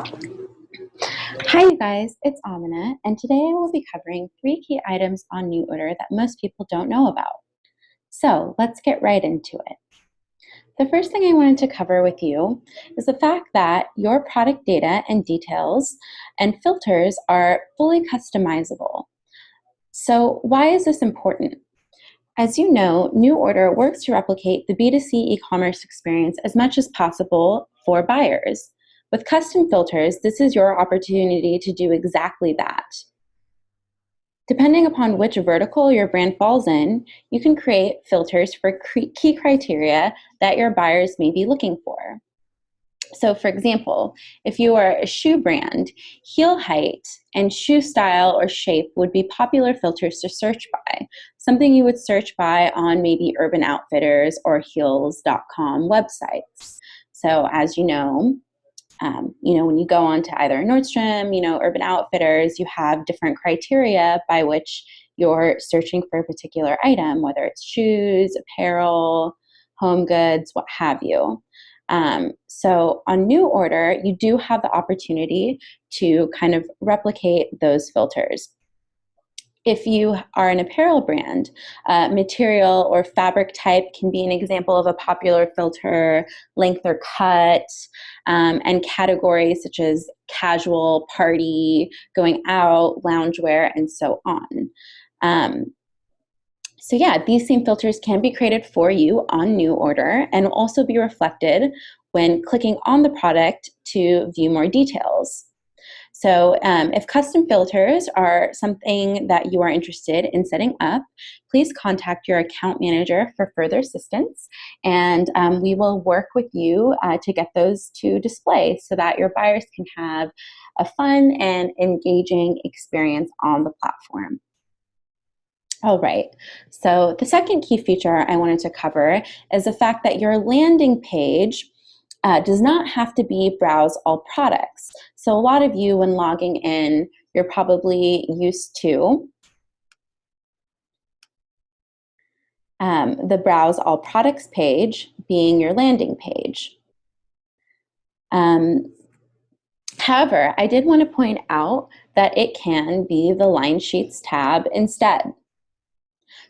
Hi, you guys, it's Amena, and today I will be covering 3 key items on NuORDER that most people don't know about. So let's get right into it. The first thing I wanted to cover with you is the fact that your product data and details and filters are fully customizable. So why is this important? As you know, NuORDER works to replicate the B2C e-commerce experience as much as possible for buyers. With custom filters, this is your opportunity to do exactly that. Depending upon which vertical your brand falls in, you can create filters for key criteria that your buyers may be looking for. So for example, if you are a shoe brand, heel height and shoe style or shape would be popular filters to search by, something you would search by on maybe Urban Outfitters or heels.com websites. So as when you go on to either Nordstrom, Urban Outfitters, you have different criteria by which you're searching for a particular item, whether it's shoes, apparel, home goods, what have you. So on NuORDER, you do have the opportunity to kind of replicate those filters. If you are an apparel brand, material or fabric type can be an example of a popular filter, length or cut, and categories such as casual, party, going out, loungewear, and so on. So yeah, these same filters can be created for you on NuORDER and will also be reflected when clicking on the product to view more details. So if custom filters are something that you are interested in setting up, please contact your account manager for further assistance, and we will work with you to get those to display so that your buyers can have a fun and engaging experience on the platform. All right, so the second key feature I wanted to cover is the fact that your landing page does not have to be browse all products. So a lot of you, when logging in, you're probably used to the browse all products page being your landing page. However, I did want to point out that it can be the line sheets tab instead.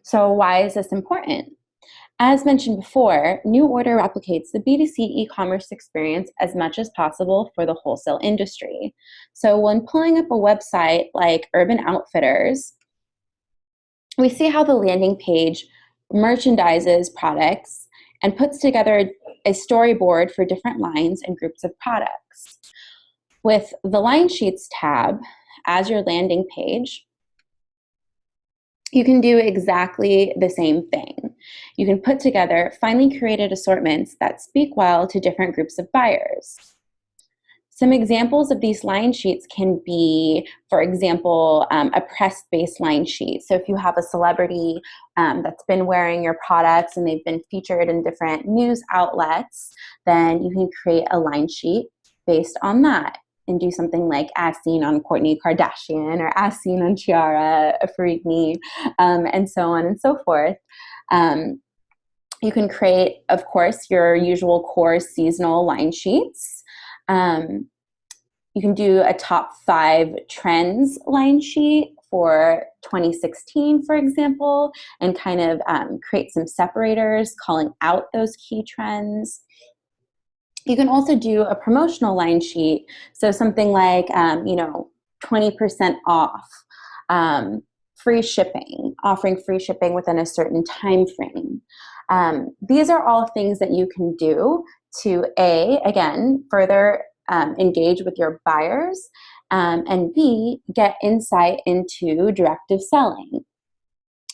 So why is this important? As mentioned before, NuORDER replicates the B2C e-commerce experience as much as possible for the wholesale industry. So when pulling up a website like Urban Outfitters, we see how the landing page merchandises products and puts together a storyboard for different lines and groups of products. With the Line Sheets tab as your landing page, you can do exactly the same thing. You can put together finely curated assortments that speak well to different groups of buyers. Some examples of these line sheets can be, for example, a press-based line sheet. So if you have a celebrity that's been wearing your products and they've been featured in different news outlets, then you can create a line sheet based on that and do something like as seen on Kourtney Kardashian or as seen on Chiara Ferrigni, and so on and so forth. You can create, of course, your usual core seasonal line sheets. You can do a top 5 trends line sheet for 2016, for example, and kind of create some separators calling out those key trends. You can also do a promotional line sheet, so something like 20% off, free shipping, offering free shipping within a certain time frame. These are all things that you can do to again, further engage with your buyers, and B, get insight into directive selling.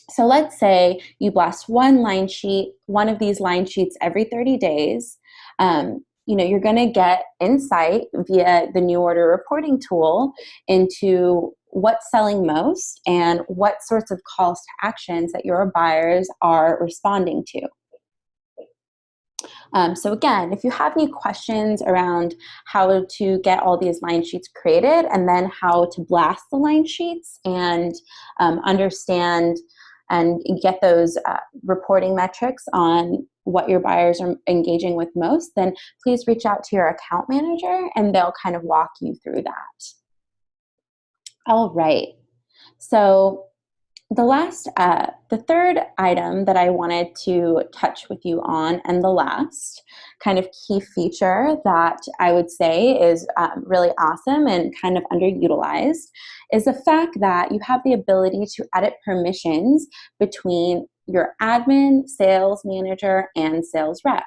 So let's say you blast one of these line sheets every 30 days. You're going to get insight via the NuORDER reporting tool into what's selling most and what sorts of calls to actions that your buyers are responding to. So again, if you have any questions around how to get all these line sheets created and then how to blast the line sheets and understand and get those reporting metrics on what your buyers are engaging with most, then please reach out to your account manager and they'll kind of walk you through that. All right. So the third item that I wanted to touch with you on, and the last kind of key feature that I would say is really awesome and kind of underutilized, is the fact that you have the ability to edit permissions between your admin, sales manager, and sales rep.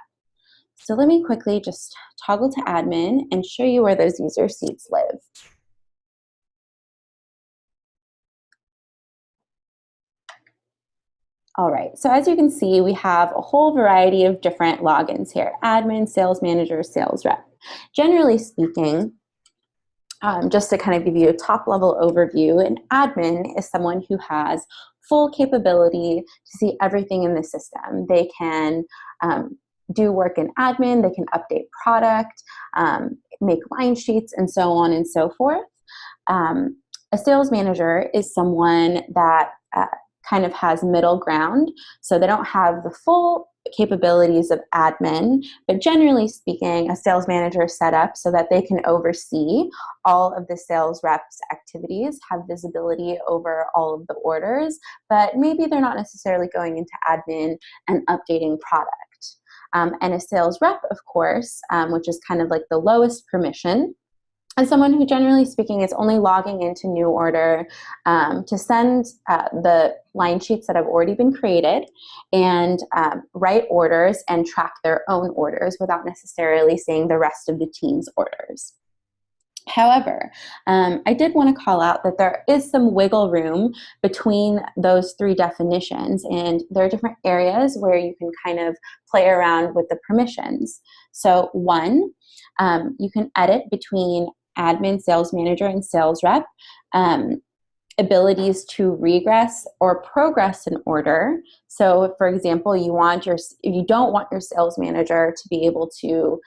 So let me quickly just toggle to admin and show you where those user seats live. All right, so as you can see, we have a whole variety of different logins here: admin, sales manager, sales rep. Generally speaking, just to kind of give you a top level overview, an admin is someone who has full capability to see everything in the system. They can do work in admin, they can update product, make line sheets, and so on and so forth. A sales manager is someone that kind of has middle ground, so they don't have the full capabilities of admin, but generally speaking, a sales manager is set up so that they can oversee all of the sales reps' activities, have visibility over all of the orders, but maybe they're not necessarily going into admin and updating product. And a sales rep, of course, which is kind of like the lowest permission, and someone who, generally speaking, is only logging into NuORDER to send the line sheets that have already been created and write orders and track their own orders without necessarily seeing the rest of the team's orders. However, I did want to call out that there is some wiggle room between those three definitions, and there are different areas where you can kind of play around with the permissions. So one, you can edit between admin, sales manager, and sales rep. Abilities to regress or progress an order. So, for example, you don't want your sales manager to be able to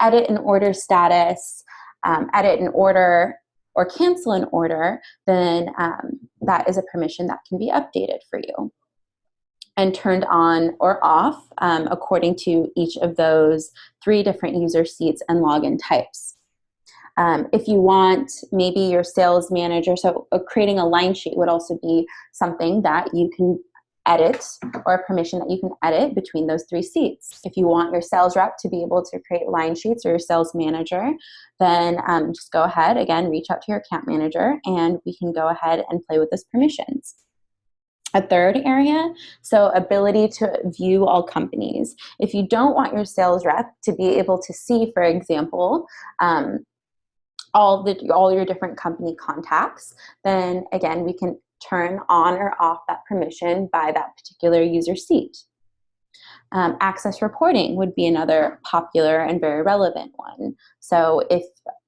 edit an order status, edit an order, or cancel an order, then that is a permission that can be updated for you and turned on or off according to each of those three different user seats and login types. If you want maybe your sales manager, so creating a line sheet would also be something that you can edit, or a permission that you can edit between those three seats. If you want your sales rep to be able to create line sheets, or your sales manager, then just go ahead, again, reach out to your account manager and we can go ahead and play with those permissions. A third area, so ability to view all companies. If you don't want your sales rep to be able to see, for example, all your different company contacts, then again, we can turn on or off that permission by that particular user seat. Access reporting would be another popular and very relevant one. So if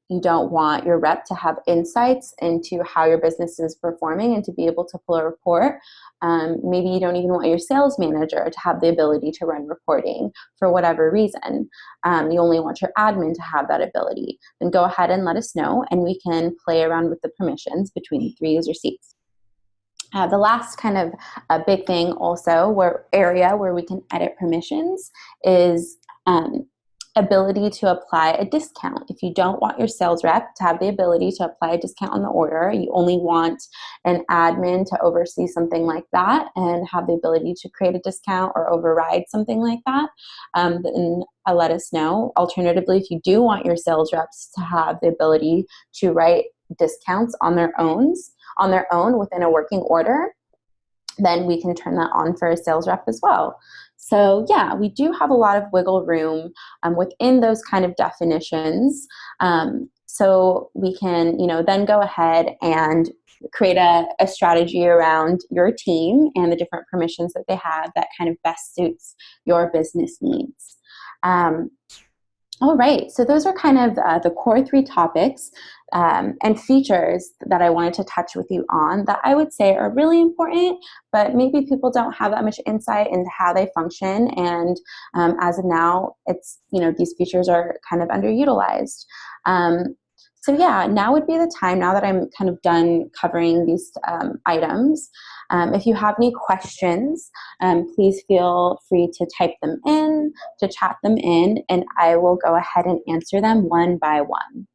you don't want your rep to have insights into how your business is performing and to be able to pull a report, maybe you don't even want your sales manager to have the ability to run reporting for whatever reason. You only want your admin to have that ability. Then go ahead and let us know, and we can play around with the permissions between the three user seats. The last kind of a big thing also, area where we can edit permissions, is ability to apply a discount. If you don't want your sales rep to have the ability to apply a discount on the order, you only want an admin to oversee something like that and have the ability to create a discount or override something like that, then let us know. Alternatively, if you do want your sales reps to have the ability to write discounts on their own within a working order, then we can turn that on for a sales rep as well. So yeah, we do have a lot of wiggle room within those kind of definitions. So we can, then go ahead and create a strategy around your team and the different permissions that they have that kind of best suits your business needs. All right, so those are kind of the core three topics and features that I wanted to touch with you on that I would say are really important, but maybe people don't have that much insight into how they function. And as of now, these features are kind of underutilized. So yeah, now would be the time, now that I'm kind of done covering these items. If you have any questions, please feel free to type them in, to chat them in, and I will go ahead and answer them one by one.